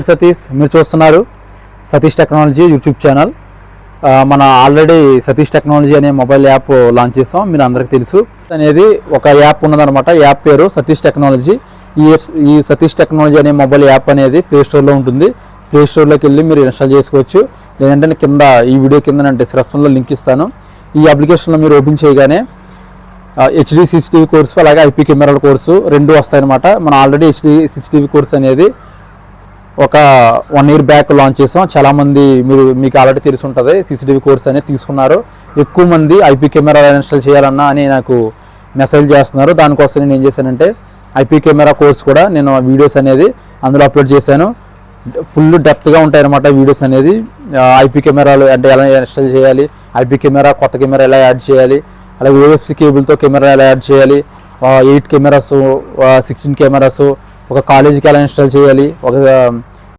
సతీష్, మీరు చూస్తున్నారు Satish technology YouTube channel. మన ఆల్రెడీ సతీష్ టెక్నాలజీ అనే మొబైల్ యాప్ లాంచ్ చేసాం. మీరు అందరికీ తెలుసు అనేది ఒక యాప్ ఉన్నదనమాట. యాప్ పేరు సతీష్ టెక్నాలజీ. ఈ సతీష్ టెక్నాలజీ అనే మొబైల్ యాప్ అనేది ప్లే స్టోర్లో ఉంటుంది. ప్లే స్టోర్లోకి వెళ్ళి మీరు ఇన్స్టాల్ చేసుకోవచ్చు. లేదంటే కింద ఈ వీడియో కింద నేను డిస్క్రిప్షన్లో లింక్ ఇస్తాను. ఈ అప్లికేషన్లో మీరు ఓపెన్ చేయగానే హెచ్డి సీసీటీవీ కోర్సు అలాగే ఐపీ కెమెరాల కోర్సు రెండు వస్తాయన్నమాట. మనం ఆల్రెడీ హెచ్డి సీసీటీవీ కోర్స్ అనేది ఒక 1 year బ్యాక్ లాంచ్ చేసాం. చాలామంది మీకు ఆల్రెడీ తెలిసి ఉంటుంది సీసీటీవీ కోర్స్ అనేది తీసుకున్నారు. ఎక్కువ మంది ఐపీ కెమెరా ఇన్స్టాల్ చేయాలన్నా అని నాకు మెసేజ్ చేస్తున్నారు. దానికోసం నేను ఏం చేశానంటే ఐపీ కెమెరా కోర్స్ కూడా నేను వీడియోస్ అనేది అందులో అప్లోడ్ చేశాను. ఫుల్ డెప్త్గా ఉంటాయన్నమాట వీడియోస్ అనేది. ఐపీ కెమెరాలు అంటే ఎలా ఇన్స్టాల్ చేయాలి, ఐపీ కెమెరా కొత్త కెమెరా ఎలా యాడ్ చేయాలి, అలాగే యూఎఫ్సి కేబుల్తో కెమెరా ఎలా యాడ్ చేయాలి, 8 కెమెరాస్ 16 కెమెరాస్, ఒక కాలేజీకి ఎలా ఇన్స్టాల్ చేయాలి, ఒక